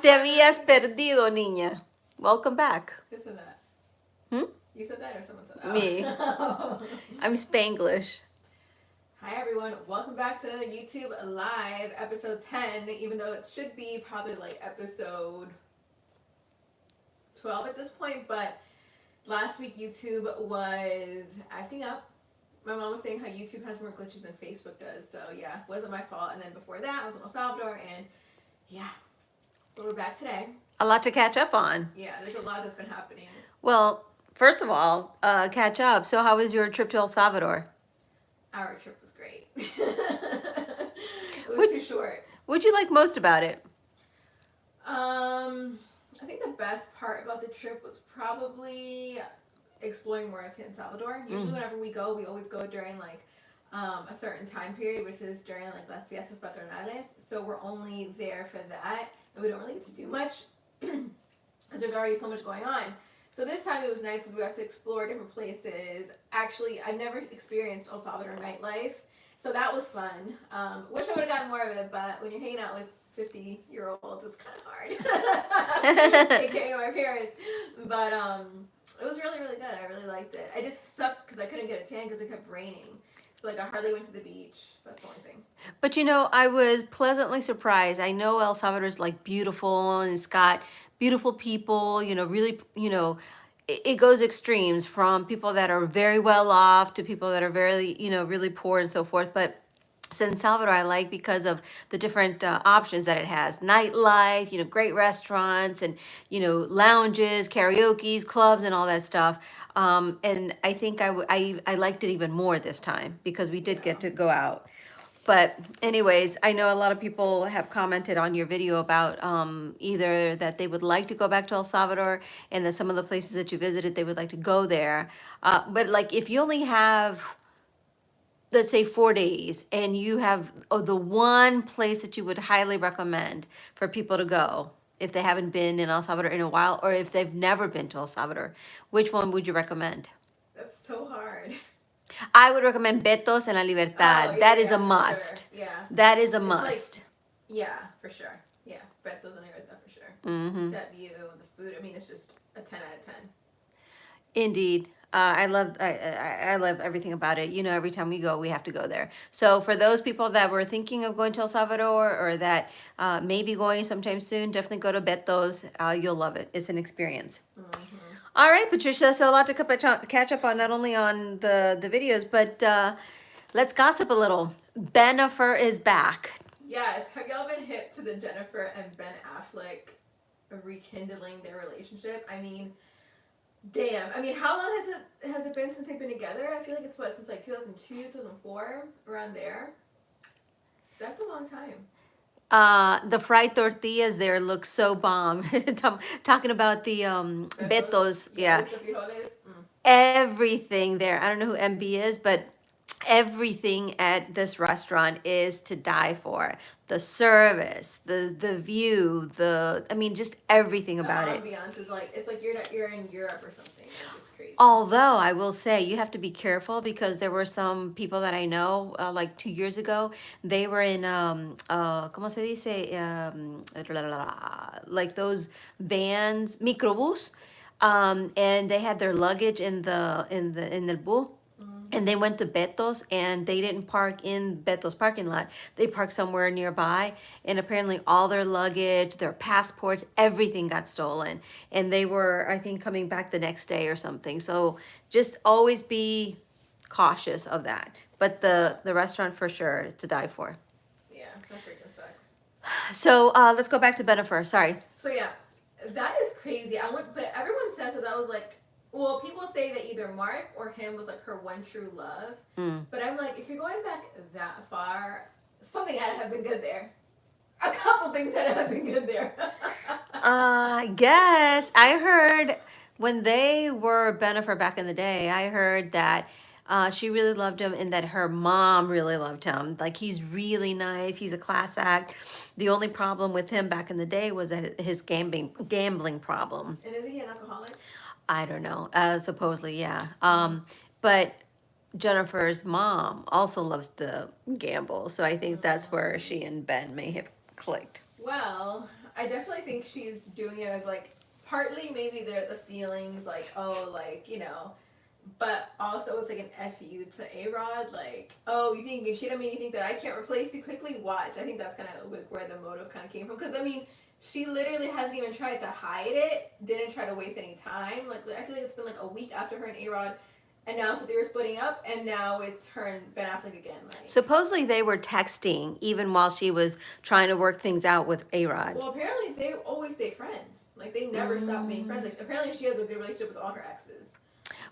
Te habías perdido, niña. Welcome back. Who said that? Hmm? You said that or someone said that? Me. Oh. I'm Spanglish. Hi everyone, welcome back to another YouTube Live, episode 10, even though it should be probably like episode 12 at this point, but last week YouTube was acting up. My mom was saying how YouTube has more glitches than Facebook does, so yeah, wasn't my fault. And then before that, I was in El Salvador, and yeah, but we're back today. A lot to catch up on. Yeah, there's a lot that's been happening. Well, first of all, catch up. So how was your trip to El Salvador? Our trip was great. It was too short. What'd you like most about it? I think the best part about the trip was probably exploring more of San Salvador. Usually whenever we go, we always go during like a certain time period, which is during like Las Fiestas Patronales. So we're only there for that, and we don't really get to do much because there's already so much going on. So this time it was nice because we got to explore different places. Actually, I've never experienced El Salvador nightlife, so that was fun. Wish I would have gotten more of it, but when you're hanging out with 50-year-olds, it's kind of hard. AKA my parents. But it was really, really good. I really liked it. I just sucked because I couldn't get a tan because it kept raining. So like I hardly went to the beach. That's the only thing. But you know, I was pleasantly surprised. I know El Salvador is like beautiful and it's got beautiful people, you know, really, you know, it goes extremes from people that are very well off to people that are very, you know, really poor and so forth. But San Salvador I like because of the different options that it has. Nightlife, you know, great restaurants and, you know, lounges, karaoke's, clubs and all that stuff. And I think I liked it even more this time because we did get to go out. But anyways, I know a lot of people have commented on your video about either that they would like to go back to El Salvador and that some of the places that you visited, they would like to go there. But like if you only have, let's say 4 days and you have the one place that you would highly recommend for people to go if they haven't been in El Salvador in a while or if they've never been to El Salvador, which one would you recommend? That's so hard. I would recommend Betos en la Libertad. Oh, yeah, that is yeah, a for must. sure. Yeah. That is a It's must. like, yeah, for sure. Yeah, bet those in there for sure. Mm-hmm. That view, the food. I mean, it's just a 10 out of 10. Indeed. I love everything about it. You know, every time we go, we have to go there. So for those people that were thinking of going to El Salvador or that may be going sometime soon, definitely go to Betos. You'll love it. It's an experience. Mm-hmm. All right, Patricia. So a lot to catch up on, not only on the videos, but let's gossip a little. Bennifer is back. Yes. Have y'all been hip to the Jennifer and Ben Affleck rekindling their relationship? I mean, damn. I mean, how long has it been since they've been together? I feel like it's what, since like 2002, 2004, around there. That's a long time. The fried tortillas there look so bomb. Talking about the Betos, yeah. Everything there. I don't know who MB is, but everything at this restaurant is to die for. The service, the view, I mean, just everything about it. The ambiance is like, it's like you're in Europe or something. It's crazy. Although I will say you have to be careful because there were some people that I know, like 2 years ago, they were in, ¿cómo se dice? Like those vans, microbus, and they had their luggage in the bus. And they went to Betos and they didn't park in Betos parking lot. They parked somewhere nearby and apparently all their luggage, their passports, everything got stolen. And they were, I think, coming back the next day or something. So just always be cautious of that. But the restaurant for sure is to die for. Yeah, that freaking sucks. So let's go back to Bennifer. Sorry. So yeah, that is crazy. But everyone says that was like, well, people say that either Mark or him was like her one true love. But I'm like, if you're going back that far, something had to have been good there. A couple things had to have been good there. I guess. I heard when they were Bennifer back in the day, I heard that she really loved him and that her mom really loved him. Like, he's really nice. He's a class act. The only problem with him back in the day was that his gambling problem. And isn't he an alcoholic? I don't know. Supposedly, yeah. But Jennifer's mom also loves to gamble. So I think that's where she and Ben may have clicked. Well, I definitely think she's doing it as like partly maybe the feelings like, oh, like, you know, but also it's like an FU to Arod, like, oh, you think she don't mean you think that I can't replace you quickly? Watch. I think that's kind of where the motive kind of came from. Because I mean, she literally hasn't even tried to hide it. Didn't try to waste any time. Like I feel like it's been like a week after her and Arod announced that they were splitting up, and now it's her and Ben Affleck again. Like, Supposedly they were texting even while she was trying to work things out with A-Rod. well, apparently they always stay friends. Like they never stop being friends. Like apparently she has a good relationship with all her exes.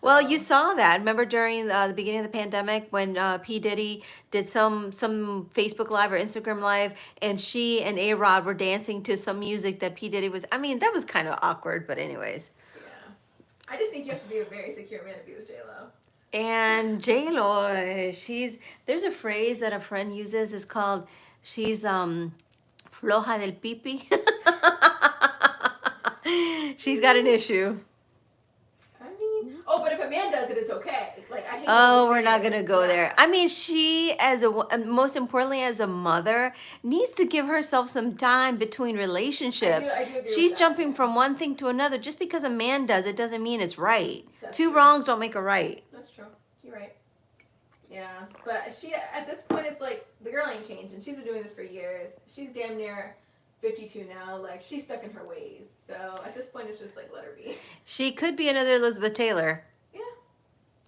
Well, So- you saw that. Remember during the beginning of the pandemic when P. Diddy did some Facebook Live or Instagram Live, and she and A-Rod were dancing to some music that P. Diddy was. I mean, that was kind of awkward, but anyways. Yeah. I just think you have to be a very secure man to be with J-Lo. And J-Lo, there's a phrase that a friend uses. It's called she's floja del pipi. She's got an issue. I mean, oh, but if a man does it, it's okay. Like I hate. Oh, we're not gonna go there. I mean, she, most importantly, as a mother, needs to give herself some time between relationships. I do agree She's with that, jumping yeah. from one thing to another. Just because a man does it doesn't mean it's right. That's Two true. wrongs don't make a right. That's true. You're right. Yeah, but she at this point it's like the girl ain't changing. She's been doing this for years. She's damn near 52 now. Like she's stuck in her ways. So at this point it's just like let her be. She could be another Elizabeth Taylor. Yeah.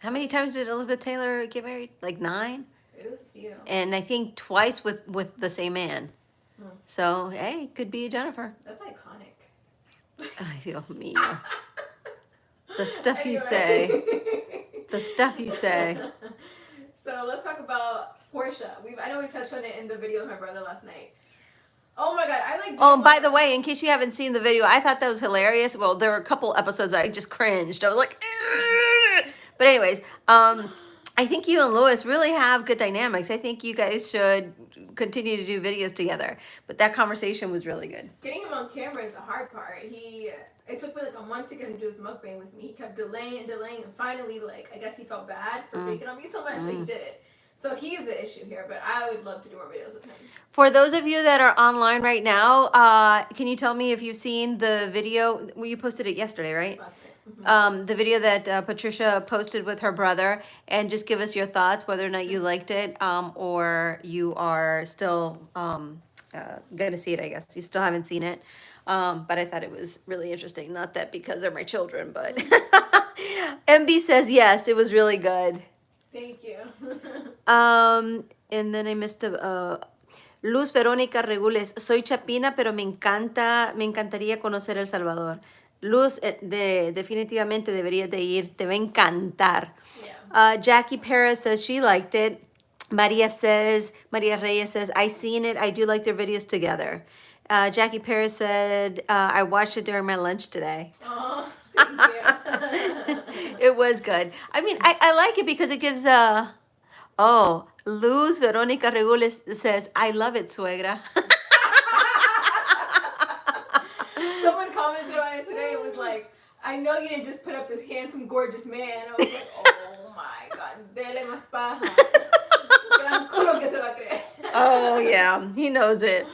How many times did Elizabeth Taylor get married? Like 9? It was a few. And I think twice with the same man. Hmm. So, hey, could be Jennifer. That's iconic. Ay, Dios mío. The stuff you say. The stuff you say. So let's talk about Porsche. I know we touched on it in the video with my brother last night. Oh my god, I like. Oh, and by the way, in case you haven't seen the video, I thought that was hilarious. Well, there were a couple episodes I just cringed. I was like, "Ugh." But anyways, I think you and Louis really have good dynamics. I think you guys should continue to do videos together. But that conversation was really good. Getting him on camera is the hard part. It took me like a month to get him to do his mukbang with me. He kept delaying, and finally, like, I guess he felt bad for taking on me so much that he did it. So he's the issue here, but I would love to do more videos with him. For those of you that are online right now, can you tell me if you've seen the video? Well, you posted it yesterday, right? Last night. The video that Patricia posted with her brother, and just give us your thoughts, whether or not you liked it, or you are still going to see it, I guess. You still haven't seen it. But I thought it was really interesting. Not that because they're my children, but MB says yes, it was really good. Thank you. And then I missed Luz Verónica Regules. Soy chapina, pero me encantaría conocer El Salvador. Luz, definitivamente deberías de ir. Te va a encantar. Yeah. Jackie Perez says she liked it. Maria Reyes says, I seen it. I do like their videos together. Jackie Perez said, I watched it during my lunch today. Oh, thank you. It was good. I mean, I like it because it gives Luz Verónica Regules says, I love it, suegra. Someone commented on it today. It was like, I know you didn't just put up this handsome, gorgeous man. I was like, oh my god, dele más paja. Gran culo que se va a creer. Oh, yeah, he knows it.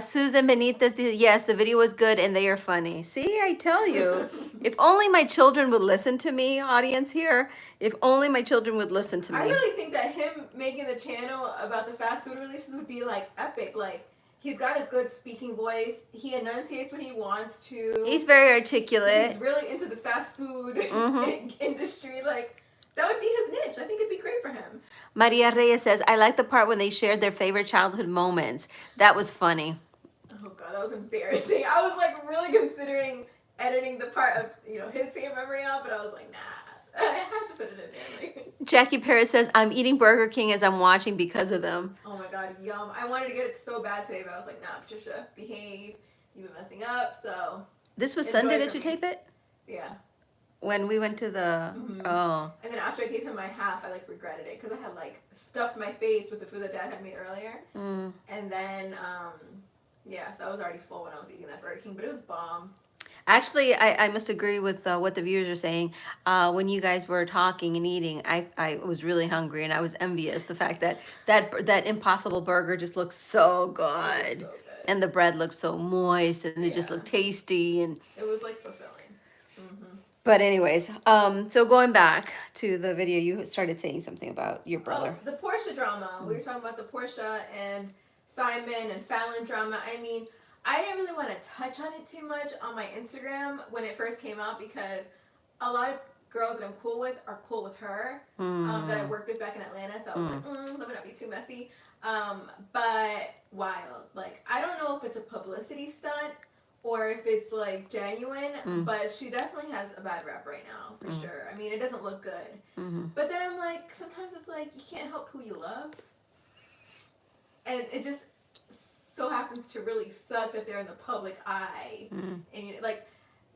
Susan Benitez, yes, the video was good and they are funny. See, I tell you, if only my children would listen to me, audience here, if only my children would listen to me. I really think that him making the channel about the fast food releases would be like epic. Like, he's got a good speaking voice. He enunciates when he wants to. He's very articulate. He's really into the fast food industry. Like, that would be his niche. I think it'd be great for him. Maria Reyes says, I like the part when they shared their favorite childhood moments. That was funny. Oh god, that was embarrassing. I was like really considering editing the part of, you know, his favorite memory out, but I was like, nah, I have to put it in there. Like, Jackie Perez says, I'm eating Burger King as I'm watching because of them. oh my god, yum. I wanted to get it so bad today, but I was like, nah, Patricia, behave. You've been messing up, so. This was Enjoy Sunday for that you me. tape it? Yeah. When we went to the, oh. And then after I gave him my half, I like regretted it because I had like stuffed my face with the food that Dad had made earlier. Mm. And then, yeah, so I was already full when I was eating that Burger King, but it was bomb. Actually, I must agree with what the viewers are saying. When you guys were talking and eating, I was really hungry and I was envious. The fact that Impossible Burger just looks so good. So good. And the bread looked so moist, and it just Yeah. looked tasty. And It was like fulfilling. but anyways, so going back to the video, you started saying something about your brother. Oh, the Porsche drama. We were talking about the Porsche and Simon and Fallon drama. I mean, I didn't really want to touch on it too much on my Instagram when it first came out because a lot of girls that I'm cool with are cool with her that I worked with back in Atlanta. So I was like, let me not be too messy. But wild. Like, I don't know if it's a publicity stunt or if it's like genuine, but she definitely has a bad rap right now, for sure. I mean, it doesn't look good. But then I'm like, sometimes it's like, you can't help who you love. And it just so happens to really suck that they're in the public eye. And you like,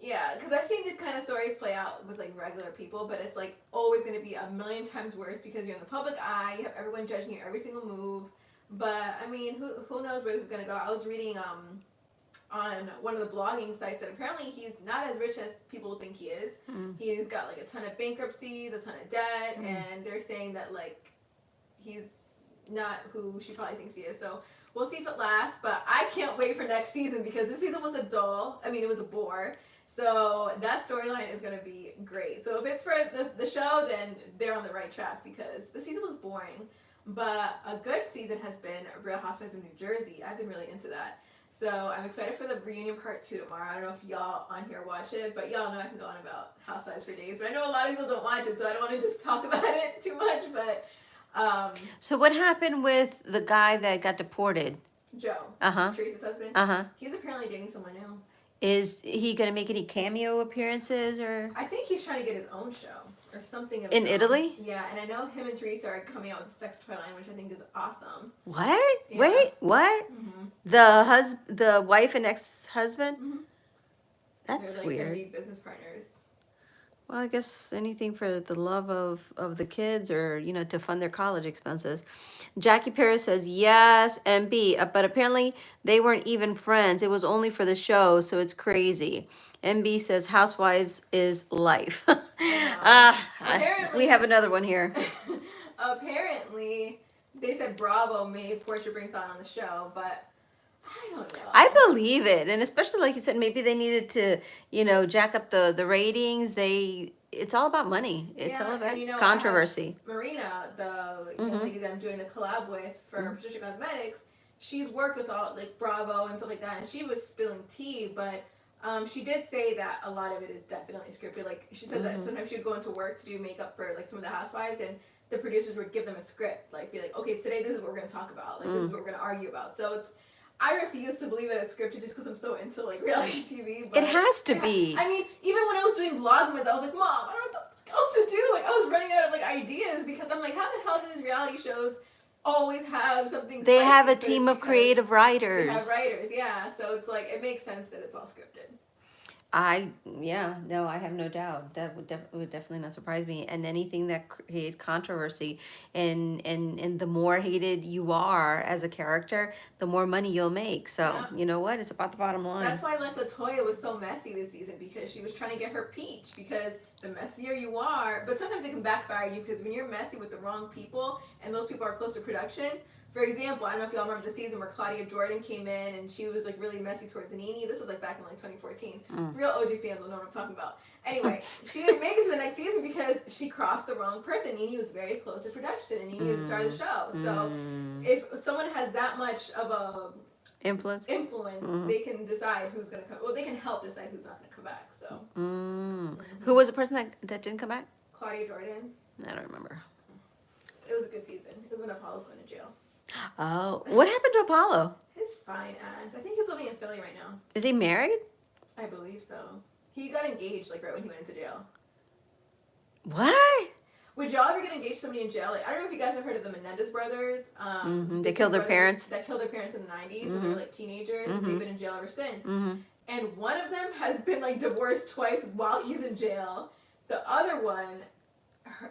yeah, because I've seen these kind of stories play out with like regular people, but it's like always going to be a million times worse because you're in the public eye, you have everyone judging your every single move. But I mean, who knows where this is going to go? I was reading on one of the blogging sites that apparently he's not as rich as people think he is. He's got like a ton of bankruptcies, a ton of debt, and they're saying that like he's not who she probably thinks he is. So we'll see if it lasts, but I can't wait for next season because this season was it was a bore. So that storyline is going to be great. So if it's for the show, then they're on the right track because the season was boring. But a good season has been Real Housewives of New Jersey. I've been really into that. So I'm excited for the reunion part 2 tomorrow. I don't know if y'all on here watch it, but y'all know I can go on about Housewives for days. But I know a lot of people don't watch it, so I don't want to just talk about it too much. But So what happened with the guy that got deported? Joe, Uh-huh. Teresa's husband, Uh-huh. he's apparently dating someone new. Is he going to make any cameo appearances or? I think he's trying to get his own show or something. In Italy? Yeah, and I know him and Teresa are coming out with a sex toy line, which I think is awesome. What? Yeah. Wait, what? The wife and ex-husband? That's They're like weird. gonna be business partners. Well, I guess anything for the love of the kids or, you know, to fund their college expenses. Jackie Paris says, yes, MB, but apparently they weren't even friends. It was only for the show, so it's crazy. MB says, Housewives is life. We have another one here. Apparently, they said Bravo made Porsche bring Fallon on the show, but I don't know. I believe it, and especially like you said, maybe they needed to, you know, jack up the ratings. It's all about money. It's all about controversy. Marina, the young lady that I'm doing the collab with for Patricia Cosmetics, she's worked with all like Bravo and stuff like that, and she was spilling tea, but she did say that a lot of it is definitely scripted. Like she says that sometimes she would go into work to do makeup for like some of the housewives, and the producers would give them a script, like be like, okay, today this is what we're gonna talk about, like this is what we're gonna argue about. So I refuse to believe that it's scripted just because I'm so into like reality TV. But it has to be. I mean, even when I was doing Vlogmas, I was like, Mom, I don't know what the fuck else to do. Like I was running out of like ideas because I'm like, how the hell do these reality shows always have something? They have a team of creative writers. They have writers, yeah. So it's like it makes sense that it's all scripted. I have no doubt that would definitely not surprise me. And anything that creates controversy, and the more hated you are as a character, the more money you'll make. So you know what? It's about the bottom line. That's why like Latoya was so messy this season because she was trying to get her peach. Because the messier you are, but sometimes it can backfire you because when you're messy with the wrong people and those people are close to production. For example, I don't know if y'all remember the season where Claudia Jordan came in and she was like really messy towards Nene. This was like back in like 2014. Real OG fans will know what I'm talking about. Anyway, she didn't make it to the next season because she crossed the wrong person. Nene was very close to production and Nene was the star of the show. So if someone has that much of a influence, they can decide who's going to come. Well, they can help decide who's not going to come back. So who was the person that didn't come back? Claudia Jordan. I don't remember. It was a good season. It was when Apollo was going to jail. Oh, what happened to Apollo? His fine ass. I think he's living in Philly right now. Is he married? I believe so. He got engaged like right when he went into jail. What? Would y'all ever get engaged to somebody in jail? Like, I don't know if you guys have heard of the Menendez brothers. They killed their parents. That killed their parents in the 90s when they were like teenagers. And they've been in jail ever since. And one of them has been like divorced twice while he's in jail. The other one,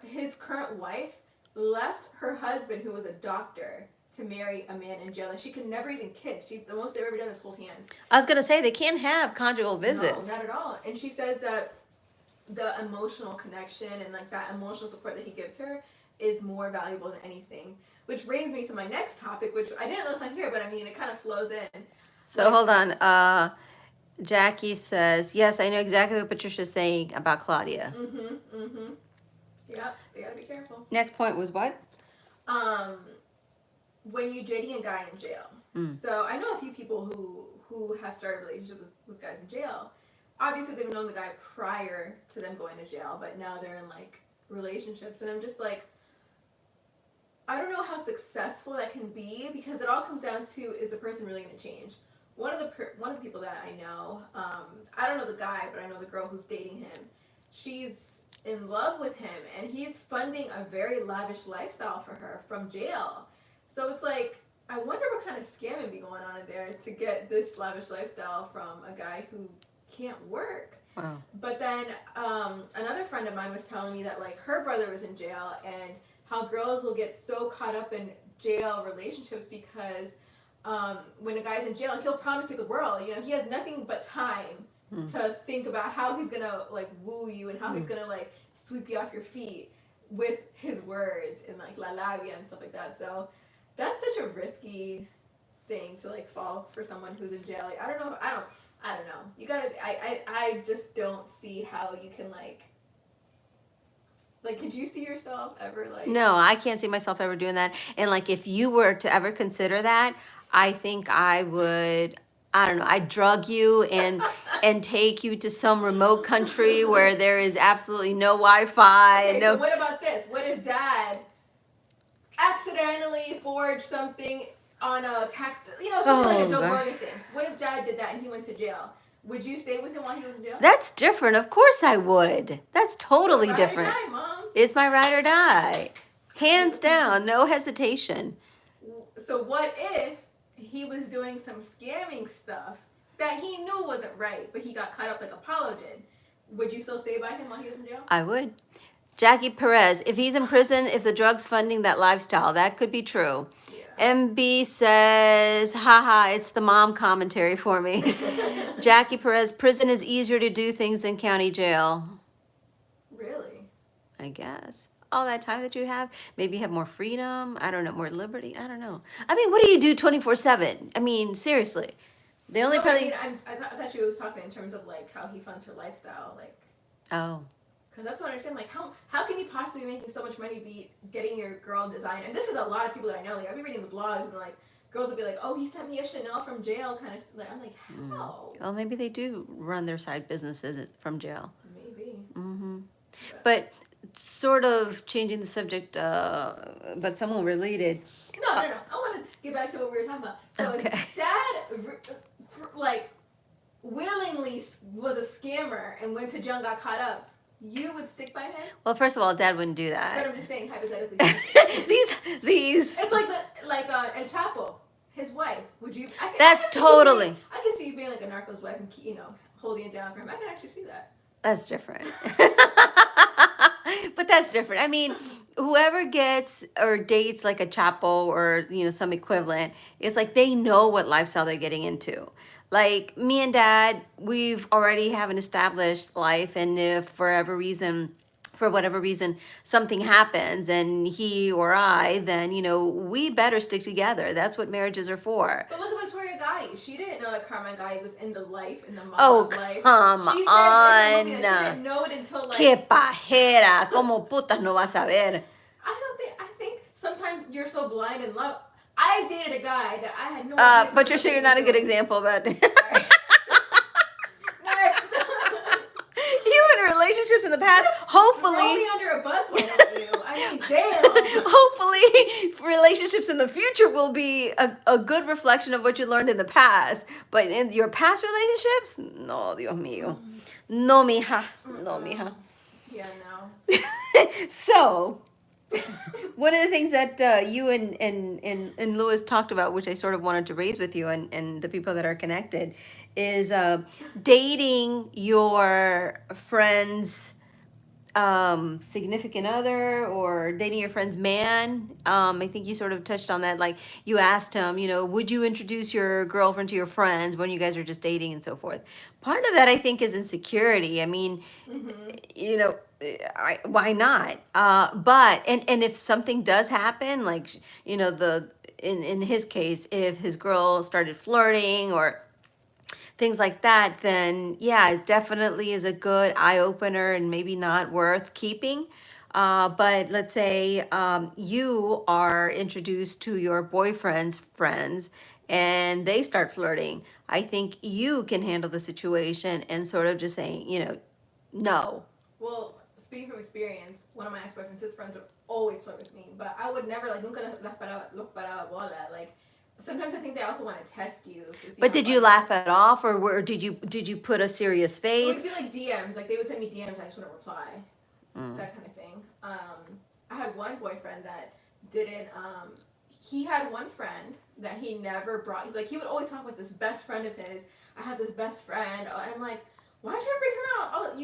his current wife, left her husband, who was a doctor, to marry a man in jail. Like she could never even kiss. The most they've ever done is hold hands. I was gonna say they can't have conjugal visits. No, not at all. And she says that the emotional connection and like that emotional support that he gives her is more valuable than anything. Which brings me to my next topic, which I didn't list on here, but I mean it kind of flows in. So hold on. Jackie says, yes, I know exactly what Patricia's saying about Claudia. Yep, they gotta be careful. Next point was what? When you're dating a guy in jail. So I know a few people who have started relationships with guys in jail. Obviously, they've known the guy prior to them going to jail, but now they're in like relationships, and I'm just like, I don't know how successful that can be, because it all comes down to, is the person really going to change? One of the people that I know, I don't know the guy, but I know the girl who's dating him. She's in love with him, and he's funding a very lavish lifestyle for her from jail. So it's like, I wonder what kind of scamming be going on in there to get this lavish lifestyle from a guy who can't work. Wow. But then another friend of mine was telling me that like her brother was in jail, and how girls will get so caught up in jail relationships because when a guy's in jail, he'll promise you the world. You know, he has nothing but time to think about how he's gonna like woo you and how he's gonna like sweep you off your feet with his words and like la labia and stuff like that. So that's such a risky thing to like fall for someone who's in jail. Like, I don't know. You gotta. I just don't see how you can like, could you see yourself ever like? No, I can't see myself ever doing that. And like, if you were to ever consider that, I think I would. I don't know. I'd drug you and take you to some remote country where there is absolutely no Wi-Fi. Okay, and no. So what about this? What if Dad accidentally forged something on a tax? You know, something like a Joe Rogan thing. What if Dad did that and he went to jail? Would you stay with him while he was in jail? That's different. Of course I would. That's totally different. Ride or die, Mom. It's my ride or die. Hands down, no hesitation. So what if he was doing some scamming stuff that he knew wasn't right, but he got caught up like Apollo did? Would you still stay by him while he was in jail? I would. Jackie Perez, if he's in prison, if the drug's funding that lifestyle, that could be true. Yeah. MB says, haha, it's the mom commentary for me. Jackie Perez, prison is easier to do things than county jail. Really? I guess. All that time that you have, maybe you have more freedom. I don't know, more liberty. I don't know. I mean, what do you do 24/7? I mean, seriously. The only probably. I thought she was talking in terms of like how he funds her lifestyle, like. Oh. Because that's what I understand. Like, how can you possibly be making so much money be getting your girl design? And this is a lot of people that I know. Like, I've been reading the blogs and like girls will be like, "Oh, he sent me a Chanel from jail," kind of. Like, I'm like, how? Well, maybe they do run their side businesses from jail. Maybe. But sort of changing the subject, but somewhat related. No. I want to get back to what we were talking about. So okay. If Dad, like, willingly was a scammer and went to jail and got caught up, you would stick by him? Well, first of all, Dad wouldn't do that. But I'm just saying, hypothetically. these. It's like El Chapo, his wife. Would you? That's totally. I can see you being like a narco's wife and holding it down for him. I can actually see that. That's different. But that's different. I mean, whoever gets or dates like a Chapo or some equivalent, it's like they know what lifestyle they're getting into. Like me and Dad, we've already have an established life, and if for whatever reason something happens and he or I, then we better stick together. That's what marriages are for. But look at Victoria Gotti. She didn't know that Carmen Gotti was in the life, in the mom life. Come on. She didn't know it until like. Qué pajera. Como putas no vas a ver. I think sometimes you're so blind in love. I dated a guy that I had no idea. Patricia, you're not a good example about it. Next. You in relationships in the past, hopefully. Throw me under a bus, why don't you? I mean, damn. Hopefully, relationships in the future will be a good reflection of what you learned in the past. But in your past relationships, no, Dios mío. No, mija. No, mija. Yeah, no. So, one of the things that you and Louis talked about, which I sort of wanted to raise with you and the people that are connected, is dating your friend's significant other or dating your friend's man. I think you sort of touched on that. Like you asked him, would you introduce your girlfriend to your friends when you guys are just dating and so forth? Part of that, I think, is insecurity. I mean, why not? But if something does happen, like, in his case, if his girl started flirting or things like that, then yeah, it definitely is a good eye opener and maybe not worth keeping. But let's say you are introduced to your boyfriend's friends and they start flirting. I think you can handle the situation and sort of just saying, no. Well, speaking from experience, one of my ex-boyfriends, his friends would always flirt with me, but I would never like nunca los paraba bola. Like sometimes I think they also want to test you to see But how did far you you laugh go. it off, or did you put a serious It face? would be like DMs, like they would send me DMs, I just wouldn't reply, Mm. that kind of thing. I had one boyfriend that didn't. He had one friend that he never brought. Like he would always talk about this best friend of his. I have this best friend, and I'm like, why did you bring him out? Oh,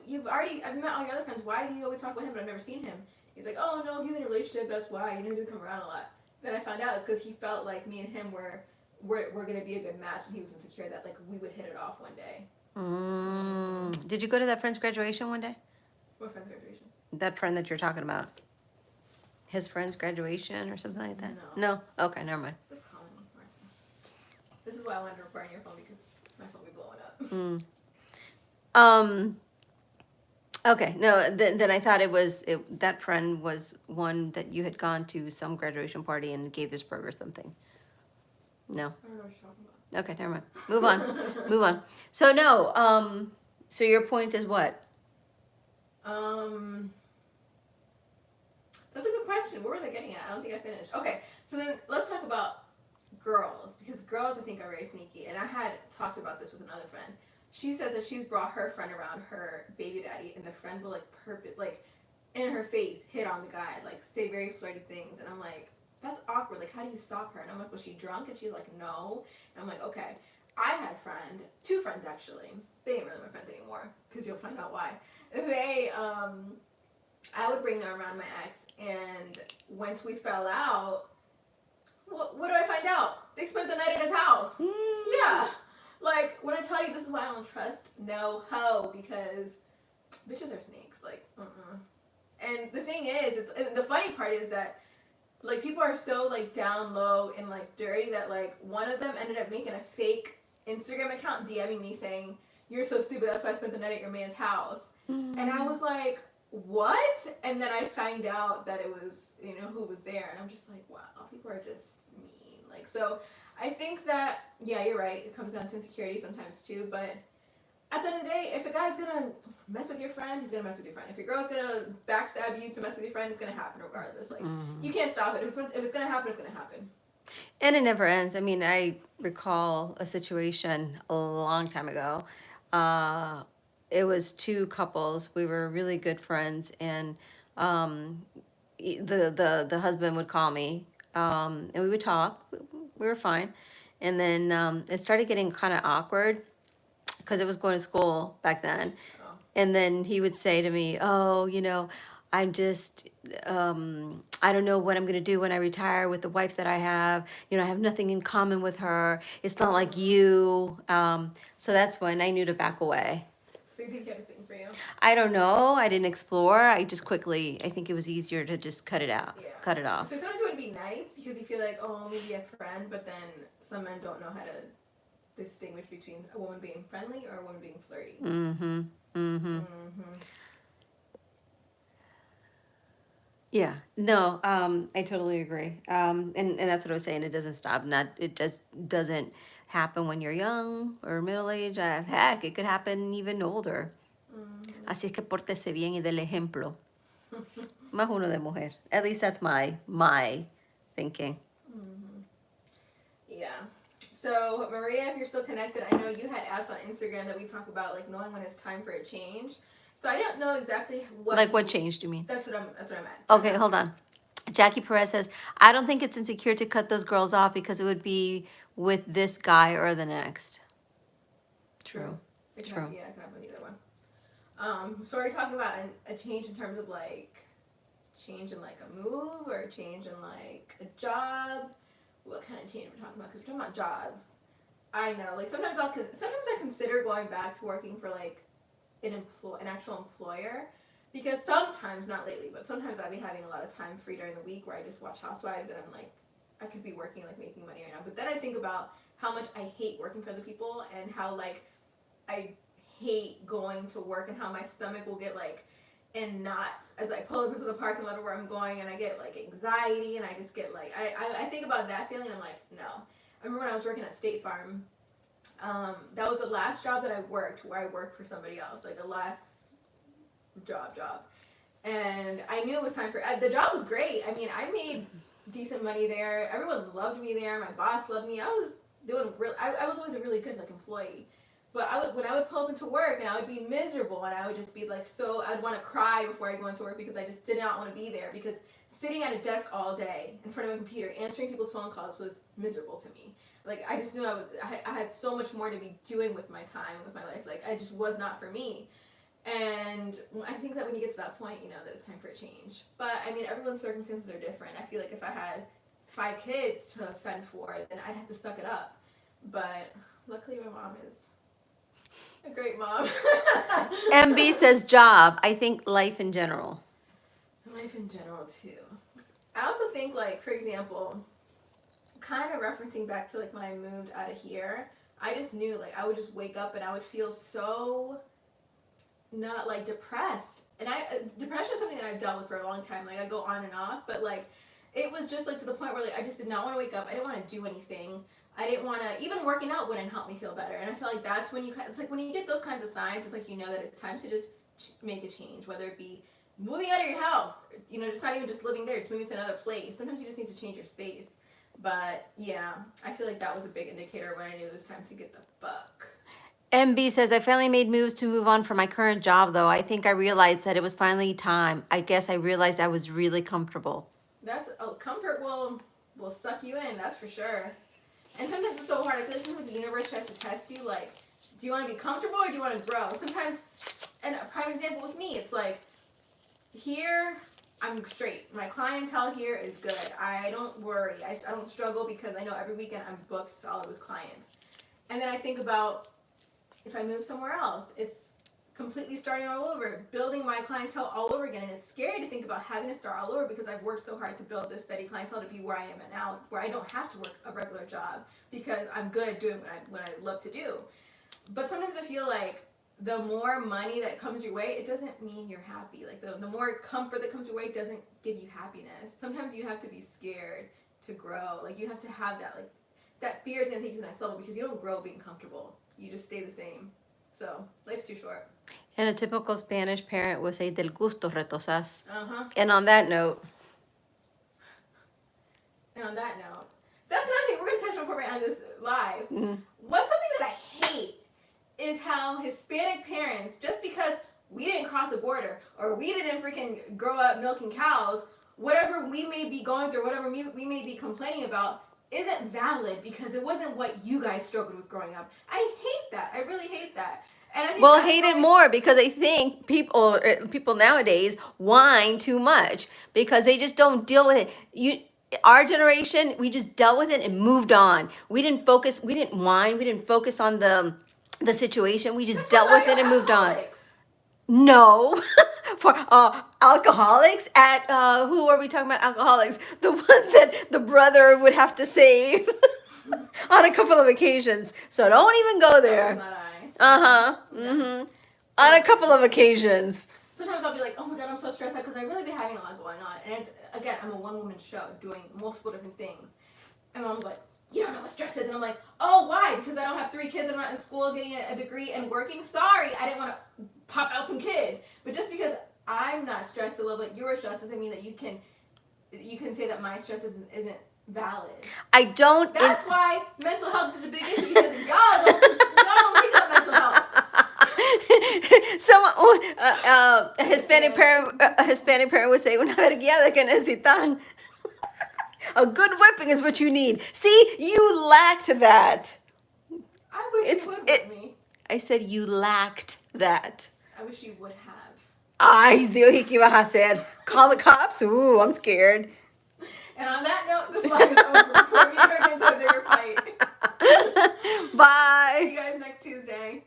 you've already. I've met all your other friends. Why do you always talk about him? But I've never seen him. He's like, oh no, he's in a relationship. That's why. He doesn't come around a lot. Then I found out it's because he felt like me and him we're gonna be a good match, and he was insecure that like we would hit it off one day. Did you go to that friend's graduation one day? What friend's graduation? That friend that you're talking about? His friend's graduation or something like that? No. No? Okay, never mind. Just calling me, Martin. This is why I wanted to record on your phone because my phone will be blowing up. Okay, no, then I thought that friend was one that you had gone to some graduation party and gave this burger something. No? I don't know what you're talking about. Okay, never mind. Move on. Move on. So no, so your point is what? That's a good question. Where was I getting at? I don't think I finished. Okay, so then let's talk about girls because girls I think are very sneaky, and I had talked about this with another friend. She says that she's brought her friend around her baby daddy, and the friend will like in her face hit on the guy, like say very flirty things, and I'm like, that's awkward. Like, how do you stop her? And I'm like, was she drunk? And she's like, no. And I'm like, okay. I had a friend, two friends actually. They ain't really my friends anymore because you'll find out why. I would bring them around my ex, and once we fell out, what do I find out? They spent the night at his house. Yeah. Like, when I tell you this is why I don't trust no hoe, because bitches are snakes. Like, And the thing is, the funny part is that, like, people are so, like, down low and, like, dirty that, like, one of them ended up making a fake Instagram account DMing me saying, you're so stupid, that's why I spent the night at your man's house. And I was like, what? And then I find out that it was, who was there. And I'm just like, wow, people are just mean. Like, so I think that, yeah, you're right. It comes down to insecurity sometimes too. But at the end of the day, if a guy's going to mess with your friend, he's going to mess with your friend. If your girl's going to backstab you to mess with your friend, it's going to happen regardless. Like, you can't stop it. If it's going to happen, it's going to happen. And it never ends. I mean, I recall a situation a long time ago. It was two couples. We were really good friends, and the husband would call me, and we would talk. We were fine, and then it started getting kind of awkward because I was going to school back then, and then he would say to me, "Oh, I'm just, I don't know what I'm going to do when I retire with the wife that I have. I have nothing in common with her. It's not like you." So that's when I knew to back away. So you think you have a thing for you? I don't know. I didn't explore. I think it was easier to just cut it out, Yeah. cut it off. So sometimes it would be nice because you feel like, oh, maybe a friend, but then some men don't know how to distinguish between a woman being friendly or a woman being flirty. Yeah, no, I totally agree. And that's what I was saying. It doesn't stop. It just doesn't happen when you're young or middle age. Heck, it could happen even older. Así es que pórtese bien y del ejemplo. Más uno de mujer. At least that's my thinking. Yeah. So Maria, if you're still connected, I know you had asked on Instagram that we talk about like knowing when it's time for a change. So I don't know exactly what. Like what change do you mean? That's what I'm at. Okay, hold on. Jackie Perez says, I don't think it's insecure to cut those girls off because it would be with this guy or the next. True. It can happen with either one. So are you talking about a change in terms of like change in like a move or a change in like a job? What kind of change we're talking about? Because we're talking about jobs. I know, like sometimes I consider going back to working for like an actual employer. Because sometimes, not lately, but sometimes I'll be having a lot of time free during the week where I just watch Housewives and I'm like I could be working, like making money right now. But then I think about how much I hate working for other people and how like I hate going to work and how my stomach will get like in knots as I pull up into the parking lot of where I'm going, and I get like anxiety, and I just get like I think about that feeling, and I'm like, no. I remember when I was working at State Farm. That was the last job that I worked where I worked for somebody else, like a last job. And I knew it was time for the job was great. I mean, I made decent money there. Everyone loved me there. My boss loved me. I was doing I was always a really good like employee. But when I would pull up into work and I would be miserable, and I would just be like I'd want to cry before I go into work because I just did not want to be there, because sitting at a desk all day in front of a computer answering people's phone calls was miserable to me. Like I just knew I had so much more to be doing with my time, with my life. Like I just was not for me. And I think that when you get to that point, you know that it's time for a change. But I mean, everyone's circumstances are different. I feel like if I had 5 kids to fend for, then I'd have to suck it up. But luckily my mom is a great mom. MB says job. I think life in general. Life in general too. I also think, like, for example, kind of referencing back to like when I moved out of here, I just knew like I would just wake up and I would feel so not like depressed. And depression is something that I've dealt with for a long time. Like I go on and off, but like it was just like to the point where like I just did not want to wake up. I didn't want to do anything. I didn't want to, even working out wouldn't help me feel better. And I feel like that's when it's like when you get those kinds of signs, it's like you know that it's time to just make a change, whether it be moving out of your house, you know, just not even just living there, just moving to another place. Sometimes you just need to change your space. But yeah, I feel like that was a big indicator when I knew it was time to get the fuck. MB says, I finally made moves to move on from my current job, though. I think I realized that it was finally time. I guess I realized I was really comfortable. That's comfort will suck you in, that's for sure. And sometimes it's so hard. I feel like sometimes the universe tries to test you, like, do you want to be comfortable or do you want to grow? Sometimes, and a prime example with me, it's like, here, I'm straight. My clientele here is good. I don't worry. I don't struggle because I know every weekend I'm booked solid with clients. And then I think about if I move somewhere else, it's completely starting all over, building my clientele all over again. And it's scary to think about having to start all over because I've worked so hard to build this steady clientele to be where I am at now, where I don't have to work a regular job because I'm good doing what I love to do. But sometimes I feel like the more money that comes your way, it doesn't mean you're happy. Like the more comfort that comes your way doesn't give you happiness. Sometimes you have to be scared to grow. Like you have to have that, like that fear is gonna take you to the next level because you don't grow being comfortable. You just stay the same. So life's too short. And a typical Spanish parent would say, del gusto retosas. Uh-huh. And on that note, that's another thing we're gonna touch on before we end this live. Mm-hmm. What's something that I hate is how Hispanic parents, just because we didn't cross the border or we didn't freaking grow up milking cows, whatever we may be going through, whatever we may be complaining about, isn't valid because it wasn't what you guys struggled with growing up. I hate that. I really hate that. And I think well, hate it more because I think people nowadays whine too much because they just don't deal with it. Our generation, we just dealt with it and moved on. We didn't focus. We didn't whine. We didn't focus on the situation. We just dealt with it and moved on. No, for alcoholics at who are we talking about? Alcoholics, the ones that the brother would have to save on a couple of occasions. So don't even go there. On a couple of occasions. Sometimes I'll be like, oh my god, I'm so stressed out because I really be having a lot going on. And it's, again, I'm a one-woman show doing multiple different things. And Mom's like, you don't know what stress is. And I'm like, oh, why? Because I don't have 3 kids. I'm not in school getting a degree and working. Sorry, I didn't want to pop out some kids. But just because I'm not stressed the level that you're stressed doesn't mean that you can say that my stress isn't valid. I don't. That's why mental health is such a big issue because y'all don't pick up mental health. A Hispanic parent would say, una verguiada que necesitan. A good whipping is what you need. See, you lacked that. I wish you would with me. I said you lacked that. I wish you would have. Ay, Dios, ¿y qué ibas a hacer? Call the cops? Ooh, I'm scared. And on that note, this live is over before we turn into a bigger fight. Bye. See you guys next Tuesday.